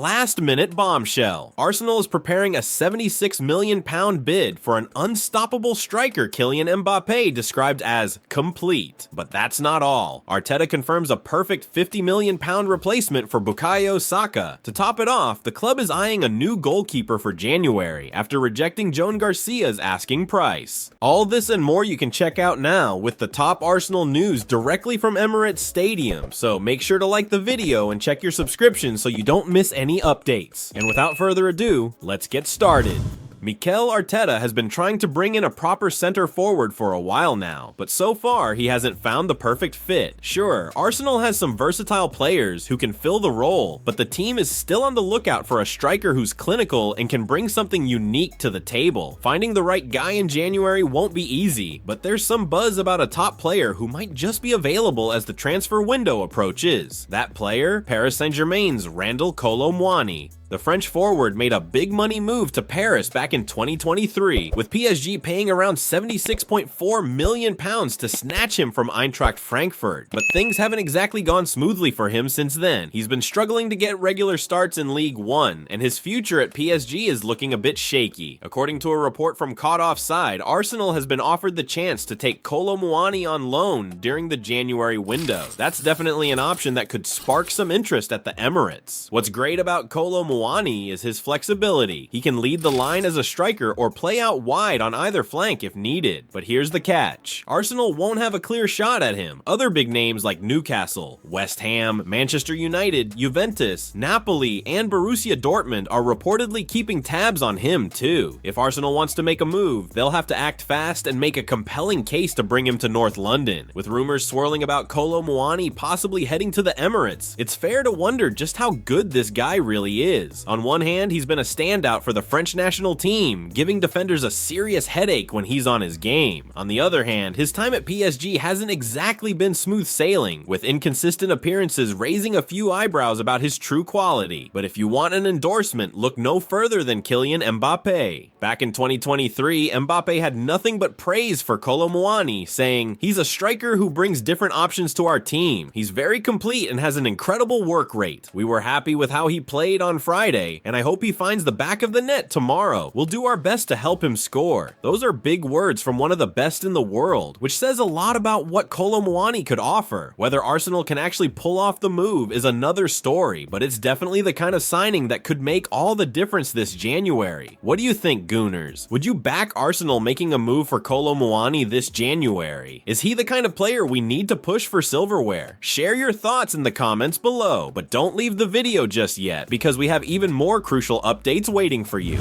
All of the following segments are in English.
last-minute bombshell. Arsenal is preparing a £76 million bid for an unstoppable striker Kylian Mbappé described as complete. But that's not all. Arteta confirms a perfect £50 million replacement for Bukayo Saka. To top it off, the club is eyeing a new goalkeeper for January after rejecting Joan Garcia's asking price. All this and more you can check out now with the top Arsenal news directly from Emirates Stadium, so make sure to like the video and check your subscription so you don't miss any updates. And without further ado, let's get started. Mikel Arteta has been trying to bring in a proper center forward for a while now, but so far he hasn't found the perfect fit. Sure, Arsenal has some versatile players who can fill the role, but the team is still on the lookout for a striker who's clinical and can bring something unique to the table. Finding the right guy in January won't be easy, but there's some buzz about a top player who might just be available as the transfer window approaches. That player? Paris Saint-Germain's Randal Kolo Muani. The French forward made a big money move to Paris back in 2023, with PSG paying around £76.4 million to snatch him from Eintracht Frankfurt. But things haven't exactly gone smoothly for him since then. He's been struggling to get regular starts in League One, and his future at PSG is looking a bit shaky. According to a report from Caught Offside, Arsenal has been offered the chance to take Kolo Muani on loan during the January window. That's definitely an option that could spark some interest at the Emirates. What's great about Kolo Muani is his flexibility. He can lead the line as a striker or play out wide on either flank if needed. But here's the catch. Arsenal won't have a clear shot at him. Other big names like Newcastle, West Ham, Manchester United, Juventus, Napoli, and Borussia Dortmund are reportedly keeping tabs on him too. If Arsenal wants to make a move, they'll have to act fast and make a compelling case to bring him to North London. With rumors swirling about Kolo Muani possibly heading to the Emirates, it's fair to wonder just how good this guy really is. On one hand, he's been a standout for the French national team, giving defenders a serious headache when he's on his game. On the other hand, his time at PSG hasn't exactly been smooth sailing, with inconsistent appearances raising a few eyebrows about his true quality. But if you want an endorsement, look no further than Kylian Mbappé. Back in 2023, Mbappé had nothing but praise for Kolo Muani, saying, "He's a striker who brings different options to our team. He's very complete and has an incredible work rate. We were happy with how he played on Friday, and I hope he finds the back of the net tomorrow. We'll do our best to help him score." Those are big words from one of the best in the world, which says a lot about what Kolo Muani could offer. Whether Arsenal can actually pull off the move is another story, but it's definitely the kind of signing that could make all the difference this January. What do you think, Gooners? Would you back Arsenal making a move for Kolo Muani this January? Is he the kind of player we need to push for silverware? Share your thoughts in the comments below, but don't leave the video just yet, because we have even more crucial updates waiting for you.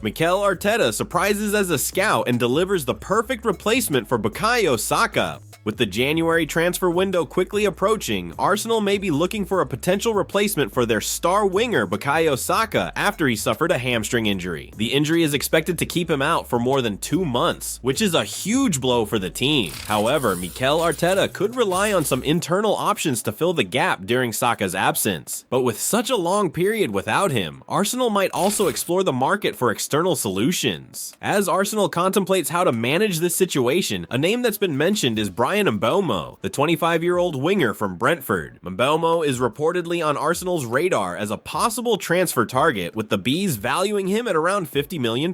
Mikel Arteta surprises as a scout and delivers the perfect replacement for Bukayo Saka. With the January transfer window quickly approaching, Arsenal may be looking for a potential replacement for their star winger Bukayo Saka after he suffered a hamstring injury. The injury is expected to keep him out for more than 2 months, which is a huge blow for the team. However, Mikel Arteta could rely on some internal options to fill the gap during Saka's absence. But with such a long period without him, Arsenal might also explore the market for external solutions. As Arsenal contemplates how to manage this situation, a name that's been mentioned is Bryan Mbeumo, the 25-year-old winger from Brentford. Mbeumo is reportedly on Arsenal's radar as a possible transfer target, with the Bees valuing him at around £50 million.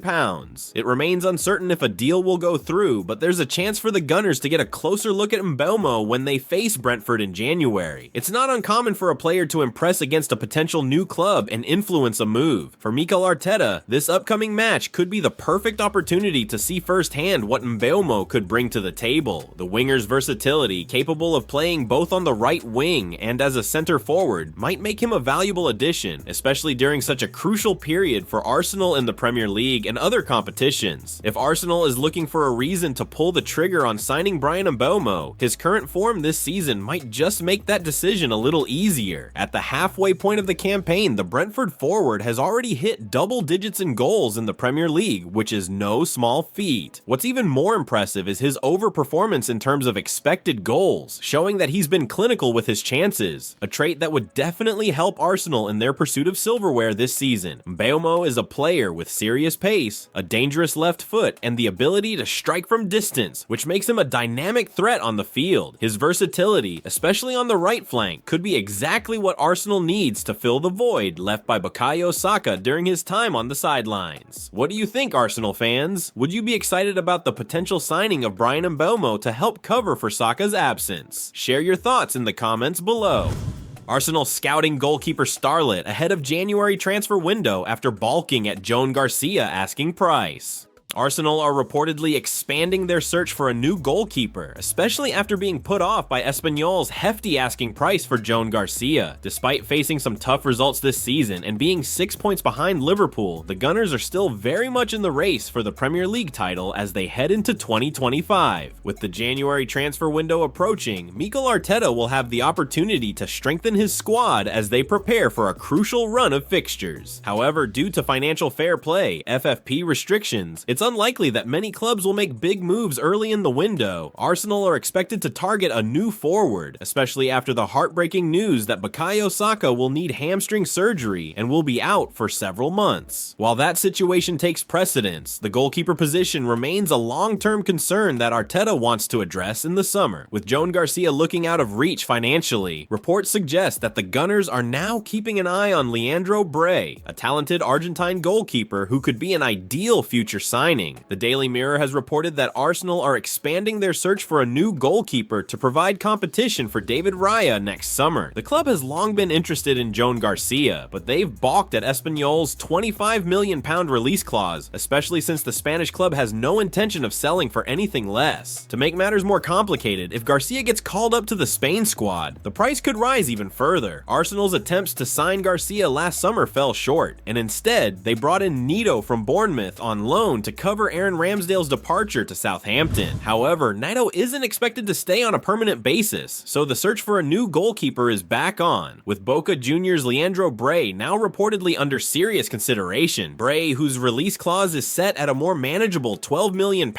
It remains uncertain if a deal will go through, but there's a chance for the Gunners to get a closer look at Mbeumo when they face Brentford in January. It's not uncommon for a player to impress against a potential new club and influence a move. For Mikel Arteta, this upcoming match could be the perfect opportunity to see firsthand what Mbeumo could bring to the table. The winger's versatility, capable of playing both on the right wing and as a center forward, might make him a valuable addition, especially during such a crucial period for Arsenal in the Premier League and other competitions. If Arsenal is looking for a reason to pull the trigger on signing Bryan Mbeumo, his current form this season might just make that decision a little easier. At the halfway point of the campaign, the Brentford forward has already hit double digits in goals in the Premier League, which is no small feat. What's even more impressive is his overperformance in terms of expected goals, showing that he's been clinical with his chances, a trait that would definitely help Arsenal in their pursuit of silverware this season. Mbeumo is a player with serious pace, a dangerous left foot, and the ability to strike from distance, which makes him a dynamic threat on the field. His versatility, especially on the right flank, could be exactly what Arsenal needs to fill the void left by Bukayo Saka during his time on the sidelines. What do you think, Arsenal fans? Would you be excited about the potential signing of Bryan Mbeumo to help cover for Saka's absence? Share your thoughts in the comments below. Arsenal scouting goalkeeper starlet ahead of January transfer window after balking at Joan Garcia asking price. Arsenal are reportedly expanding their search for a new goalkeeper, especially after being put off by Espanyol's hefty asking price for Joan Garcia. Despite facing some tough results this season and being 6 points behind Liverpool, the Gunners are still very much in the race for the Premier League title as they head into 2025. With the January transfer window approaching, Mikel Arteta will have the opportunity to strengthen his squad as they prepare for a crucial run of fixtures. However, due to financial fair play, FFP restrictions, it's unlikely that many clubs will make big moves early in the window. Arsenal are expected to target a new forward, especially after the heartbreaking news that Bukayo Saka will need hamstring surgery and will be out for several months. While that situation takes precedence, the goalkeeper position remains a long-term concern that Arteta wants to address in the summer. With Joan Garcia looking out of reach financially, reports suggest that the Gunners are now keeping an eye on Leandro Bray, a talented Argentine goalkeeper who could be an ideal future signing. The Daily Mirror has reported that Arsenal are expanding their search for a new goalkeeper to provide competition for David Raya next summer. The club has long been interested in Joan Garcia, but they've balked at Espanyol's £25 million release clause, especially since the Spanish club has no intention of selling for anything less. To make matters more complicated, if Garcia gets called up to the Spain squad, the price could rise even further. Arsenal's attempts to sign Garcia last summer fell short, and instead, they brought in Nito from Bournemouth on loan to cover Aaron Ramsdale's departure to Southampton. However, Nito isn't expected to stay on a permanent basis, so the search for a new goalkeeper is back on, with Boca Juniors' Leandro Bray now reportedly under serious consideration. Bray, whose release clause is set at a more manageable £12 million,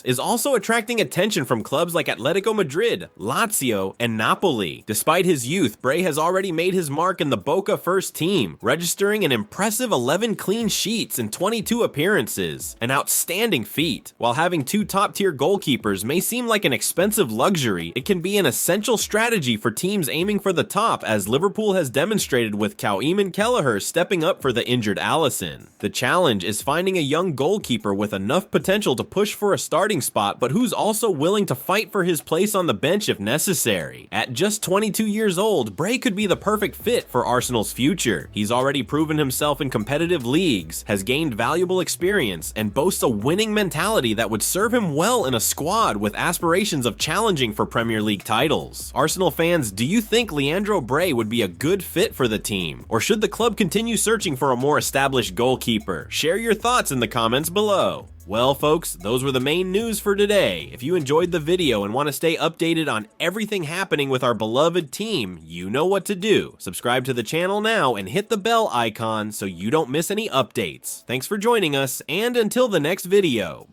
is also attracting attention from clubs like Atletico Madrid, Lazio, and Napoli. Despite his youth, Bray has already made his mark in the Boca first team, registering an impressive 11 clean sheets in 22 appearances. An outstanding feat. While having two top-tier goalkeepers may seem like an expensive luxury, it can be an essential strategy for teams aiming for the top, as Liverpool has demonstrated with Eamon Kelleher stepping up for the injured Alisson. The challenge is finding a young goalkeeper with enough potential to push for a starting spot, but who's also willing to fight for his place on the bench if necessary. At just 22 years old, Bray could be the perfect fit for Arsenal's future. He's already proven himself in competitive leagues, has gained valuable experience, and boasts a winning mentality that would serve him well in a squad with aspirations of challenging for Premier League titles. Arsenal fans, do you think Leandro Bray would be a good fit for the team? Or should the club continue searching for a more established goalkeeper? Share your thoughts in the comments below. Well folks, those were the main news for today. If you enjoyed the video and want to stay updated on everything happening with our beloved team, you know what to do. Subscribe to the channel now and hit the bell icon so you don't miss any updates. Thanks for joining us, and until the next video.